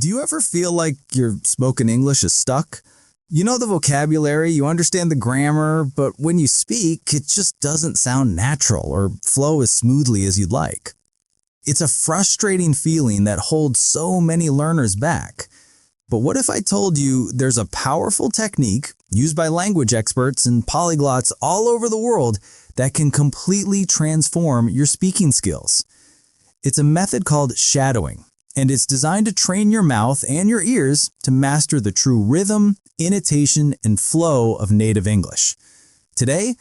Do you ever feel like your spoken English is stuck? You know the vocabulary, you understand the grammar, but when you speak, it just doesn't sound natural or flow as smoothly as you'd like. It's a frustrating feeling that holds so many learners back. But what if I told you there's a powerful technique used by language experts and polyglots all over the world that can completely transform your speaking skills? It's a method called shadowing, and it's designed to train your mouth and your ears to master the true rhythm, intonation, and flow of native English. Today,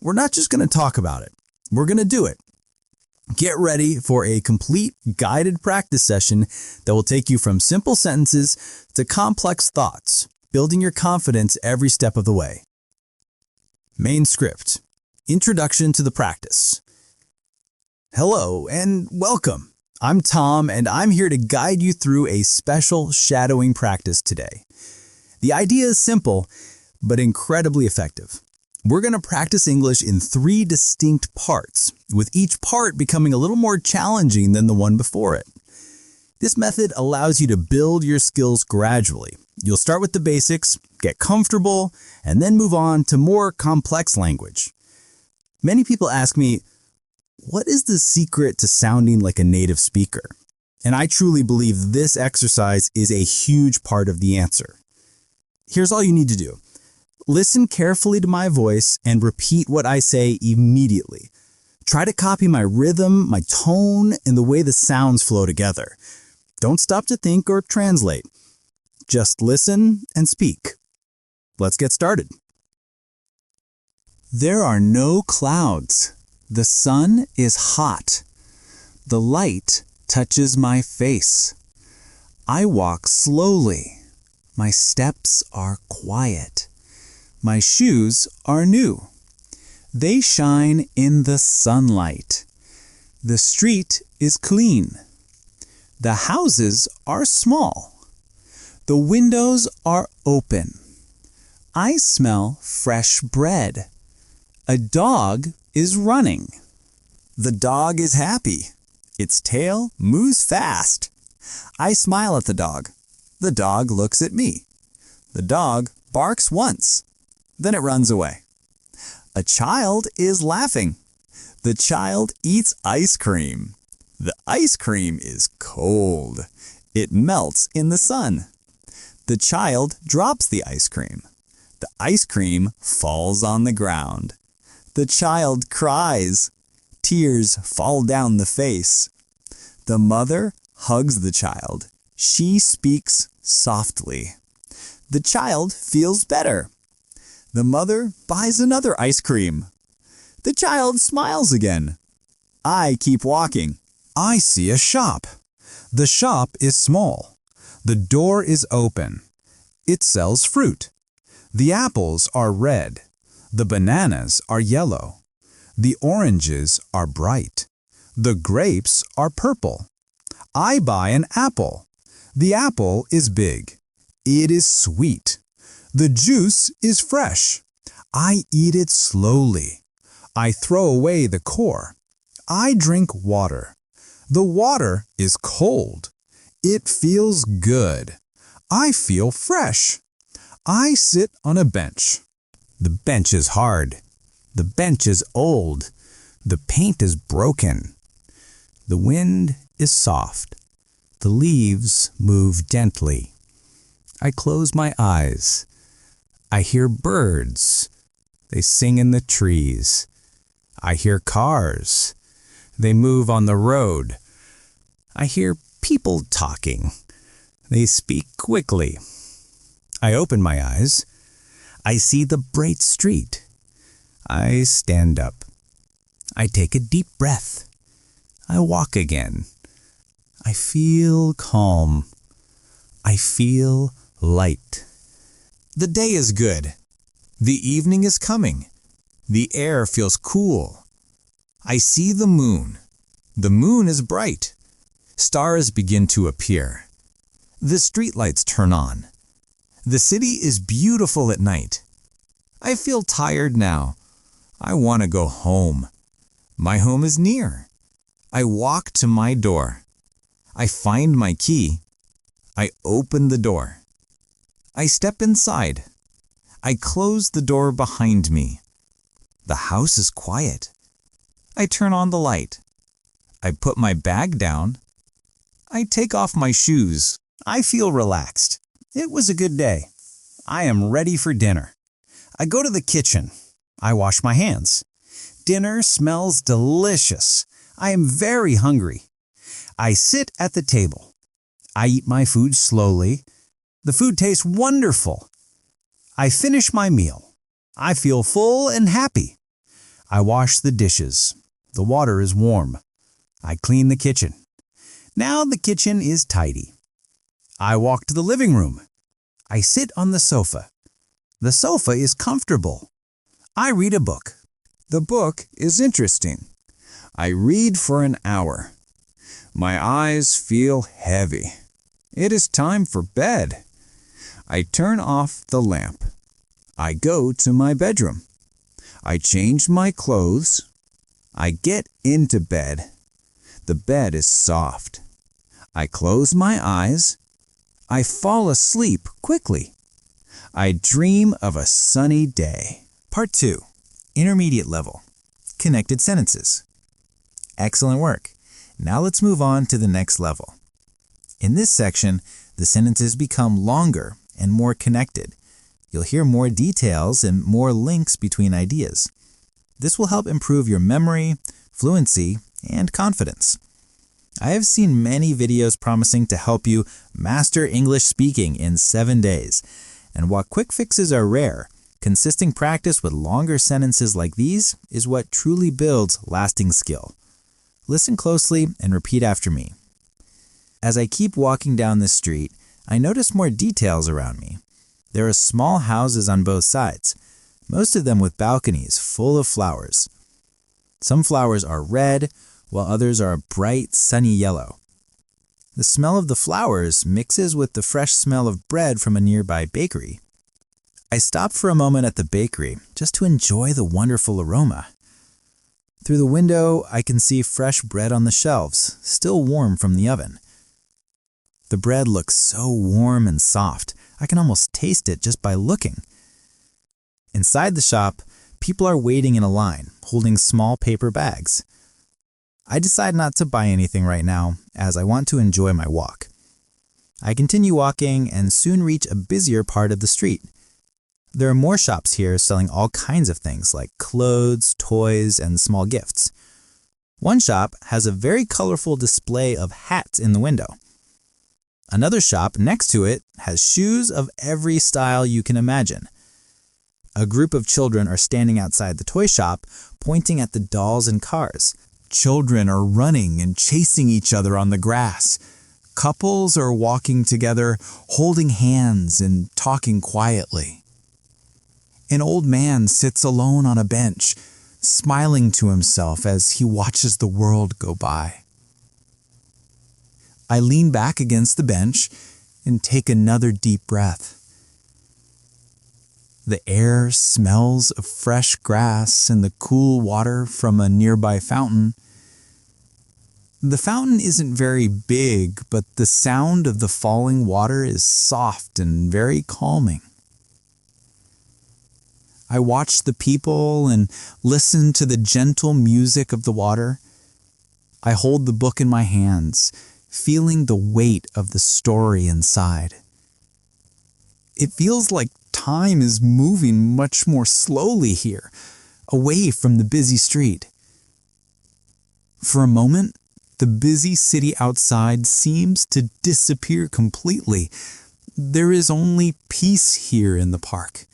we're not just going to talk about it, we're going to do it. Get ready for a complete guided practice session that will take you from simple sentences to complex thoughts, building your confidence every step of the way. Main script. Introduction to the practice. Hello and welcome. I'm Tom and I'm here to guide you through a special shadowing practice today. The idea is simple, but incredibly effective. We're going to practice English in 3 distinct parts, with each part becoming a little more challenging than the one before it. This method allows you to build your skills gradually. You'll start with the basics, get comfortable, and then move on to more complex language. Many people ask me, what is the secret to sounding like a native speaker? And I truly believe this exercise is a huge part of the answer. Here's all you need to do. Listen carefully to my voice and repeat what I say immediately. Try to copy my rhythm, my tone, and the way the sounds flow together. Don't stop to think or translate. Just listen and speak. Let's get started. There are no clouds. The sun is hot. The light touches my face. I walk slowly. My steps are quiet. My shoes are new. They shine in the sunlight. The street is clean. The houses are small. The windows are open. I smell fresh bread. A dog is running. The dog is happy. Its tail moves fast. I smile at the dog. The dog looks at me. The dog barks once. Then it runs away. A child is laughing. The child eats ice cream. The ice cream is cold. It melts in the sun. The child drops the ice cream. The ice cream falls on the ground. The child cries. Tears fall down the face. The mother hugs the child. She speaks softly. The child feels better. The mother buys another ice cream. The child smiles again. I keep walking. I see a shop. The shop is small. The door is open. It sells fruit. The apples are red. The bananas are yellow. The oranges are bright. The grapes are purple. I buy an apple. The apple is big. It is sweet. The juice is fresh. I eat it slowly. I throw away the core. I drink water. The water is cold. It feels good. I feel fresh. I sit on a bench. The bench is hard. The bench is old. The paint is broken. The wind is soft. The leaves move gently. I close my eyes. I hear birds. They sing in the trees. I hear cars. They move on the road. I hear people talking. They speak quickly. I open my eyes. I see the bright street. I stand up. I take a deep breath. I walk again. I feel calm. I feel light. The day is good. The evening is coming. The air feels cool. I see the moon. The moon is bright. Stars begin to appear. The streetlights turn on. The city is beautiful at night. I feel tired now. I want to go home. My home is near. I walk to my door. I find my key. I open the door. I step inside. I close the door behind me. The house is quiet. I turn on the light. I put my bag down. I take off my shoes. I feel relaxed. It was a good day. I am ready for dinner. I go to the kitchen. I wash my hands. Dinner smells delicious. I am very hungry. I sit at the table. I eat my food slowly. The food tastes wonderful. I finish my meal. I feel full and happy. I wash the dishes. The water is warm. I clean the kitchen. Now the kitchen is tidy. I walk to the living room. I sit on the sofa. The sofa is comfortable. I read a book. The book is interesting. I read for an hour. My eyes feel heavy. It is time for bed. I turn off the lamp. I go to my bedroom. I change my clothes. I get into bed. The bed is soft. I close my eyes. I fall asleep quickly. I dream of a sunny day. Part 2. Intermediate level. Connected sentences. Excellent work. Now let's move on to the next level. In this section, the sentences become longer and more connected. You'll hear more details and more links between ideas. This will help improve your memory, fluency, and confidence. I have seen many videos promising to help you master English speaking in 7 days. And while quick fixes are rare, consistent practice with longer sentences like these is what truly builds lasting skill. Listen closely and repeat after me. As I keep walking down the street, I notice more details around me. There are small houses on both sides, most of them with balconies full of flowers. Some flowers are red, while others are a bright, sunny yellow. The smell of the flowers mixes with the fresh smell of bread from a nearby bakery. I stop for a moment at the bakery just to enjoy the wonderful aroma. Through the window, I can see fresh bread on the shelves, still warm from the oven. The bread looks so warm and soft, I can almost taste it just by looking. Inside the shop, people are waiting in a line, holding small paper bags. I decide not to buy anything right now, as I want to enjoy my walk. I continue walking and soon reach a busier part of the street. There are more shops here selling all kinds of things like clothes, toys, and small gifts. One shop has a very colorful display of hats in the window. Another shop next to it has shoes of every style you can imagine. A group of children are standing outside the toy shop, pointing at the dolls and cars. Children are running and chasing each other on the grass. Couples are walking together, holding hands and talking quietly. An old man sits alone on a bench, smiling to himself as he watches the world go by. I lean back against the bench and take another deep breath. The air smells of fresh grass and the cool water from a nearby fountain. The fountain isn't very big, but the sound of the falling water is soft and very calming. I watch the people and listen to the gentle music of the water. I hold the book in my hands, feeling the weight of the story inside. It feels like time is moving much more slowly here, away from the busy street. For a moment, the busy city outside seems to disappear completely. There is only peace here in the park.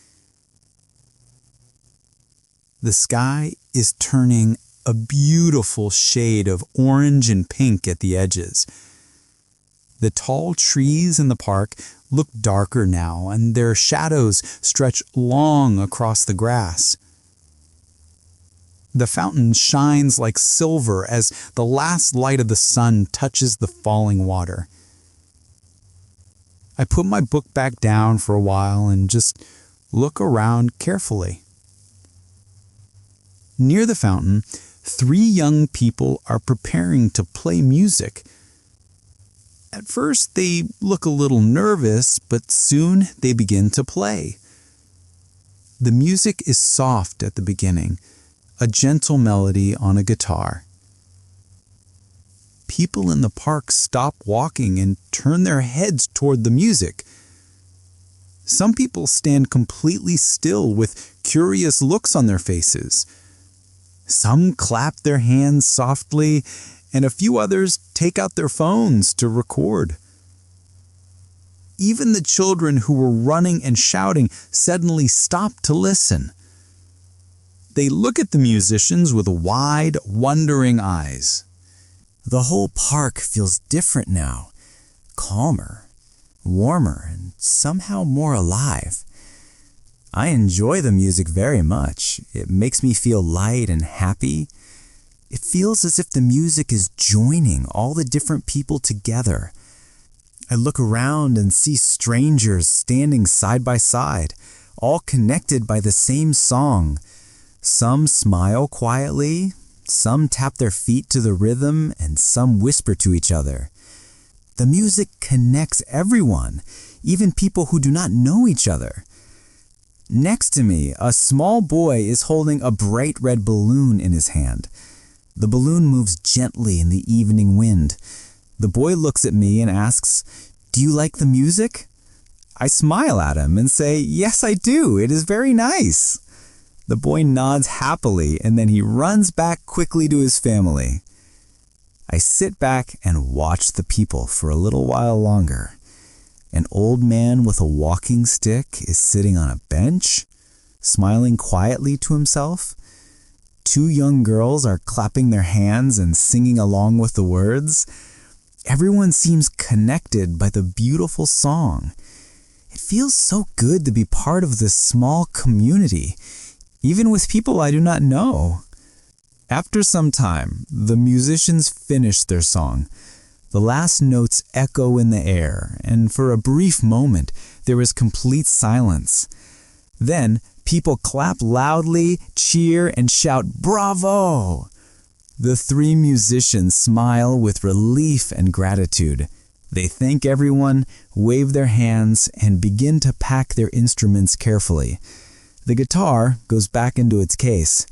The sky is turning a beautiful shade of orange and pink at the edges. The tall trees in the park look darker now, and their shadows stretch long across the grass. The fountain shines like silver as the last light of the sun touches the falling water. I put my book back down for a while and just look around carefully. Near the fountain, 3 young people are preparing to play music. At first, they look a little nervous, but soon they begin to play. The music is soft at the beginning, a gentle melody on a guitar. People in the park stop walking and turn their heads toward the music. Some people stand completely still with curious looks on their faces. Some clap their hands softly, and a few others take out their phones to record. Even the children who were running and shouting suddenly stop to listen. They look at the musicians with wide, wondering eyes. The whole park feels different now, calmer, warmer, and somehow more alive. I enjoy the music very much. It makes me feel light and happy. It feels as if the music is joining all the different people together. I look around and see strangers standing side by side, all connected by the same song. Some smile quietly, some tap their feet to the rhythm, and some whisper to each other. The music connects everyone, even people who do not know each other. Next to me, a small boy is holding a bright red balloon in his hand. The balloon moves gently in the evening wind. The boy looks at me and asks, "Do you like the music?" I smile at him and say, "Yes, I do. It is very nice." The boy nods happily and then he runs back quickly to his family. I sit back and watch the people for a little while longer. An old man with a walking stick is sitting on a bench, smiling quietly to himself. Two young girls are clapping their hands and singing along with the words. Everyone seems connected by the beautiful song. It feels so good to be part of this small community, even with people I do not know. After some time, the musicians finish their song. The last notes echo in the air, and for a brief moment, there is complete silence. Then, people clap loudly, cheer, and shout, "Bravo!" The three musicians smile with relief and gratitude. They thank everyone, wave their hands, and begin to pack their instruments carefully. The guitar goes back into its case.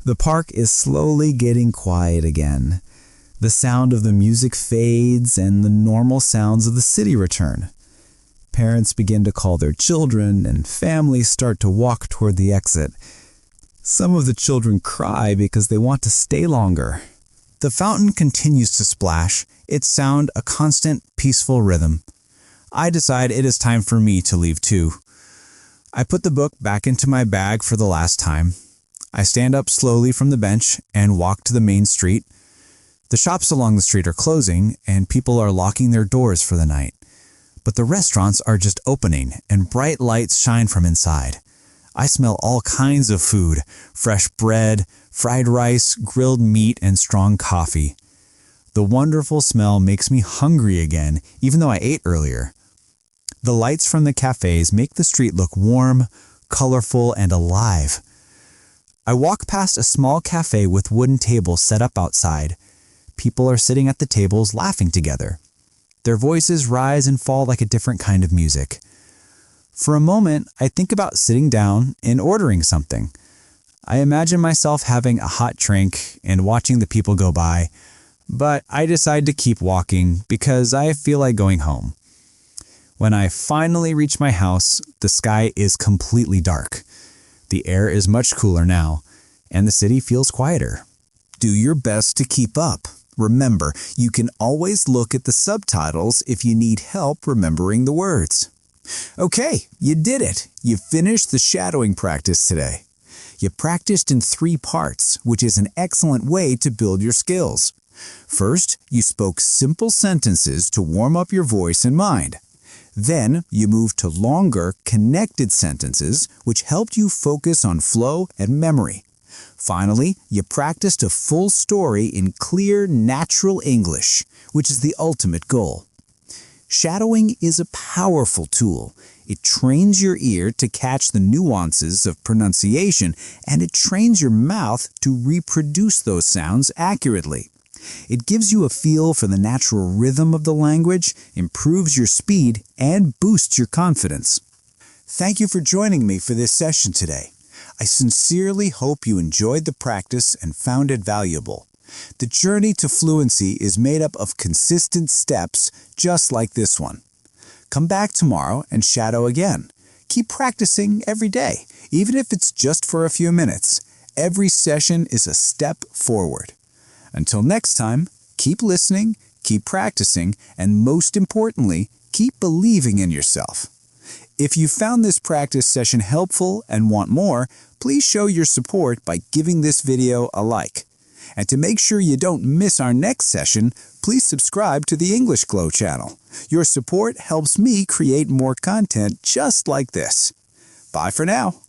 The park is slowly getting quiet again. The sound of the music fades and the normal sounds of the city return. Parents begin to call their children and families start to walk toward the exit. Some of the children cry because they want to stay longer. The fountain continues to splash, its sound a constant, peaceful rhythm. I decide it is time for me to leave too. I put the book back into my bag for the last time. I stand up slowly from the bench and walk to the main street. The shops along the street are closing and people are locking their doors for the night. But the restaurants are just opening and bright lights shine from inside. I smell all kinds of food, fresh bread, fried rice, grilled meat, and strong coffee. The wonderful smell makes me hungry again, even though I ate earlier. The lights from the cafes make the street look warm, colorful, and alive. I walk past a small cafe with wooden tables set up outside. People are sitting at the tables laughing together. Their voices rise and fall like a different kind of music. For a moment, I think about sitting down and ordering something. I imagine myself having a hot drink and watching the people go by, but I decide to keep walking because I feel like going home. When I finally reach my house, the sky is completely dark. The air is much cooler now, and the city feels quieter. Do your best to keep up. Remember, you can always look at the subtitles if you need help remembering the words. Okay, you did it. You finished the shadowing practice today. You practiced in 3 parts, which is an excellent way to build your skills. First, you spoke simple sentences to warm up your voice and mind. Then, you moved to longer, connected sentences, which helped you focus on flow and memory. Finally, you practiced a full story in clear, natural English, which is the ultimate goal. Shadowing is a powerful tool. It trains your ear to catch the nuances of pronunciation, and it trains your mouth to reproduce those sounds accurately. It gives you a feel for the natural rhythm of the language, improves your speed, and boosts your confidence. Thank you for joining me for this session today. I sincerely hope you enjoyed the practice and found it valuable. The journey to fluency is made up of consistent steps just like this one. Come back tomorrow and shadow again. Keep practicing every day, even if it's just for a few minutes. Every session is a step forward. Until next time, keep listening, keep practicing, and most importantly, keep believing in yourself. If you found this practice session helpful and want more, please show your support by giving this video a like. And to make sure you don't miss our next session, please subscribe to the English Glow channel. Your support helps me create more content just like this. Bye for now.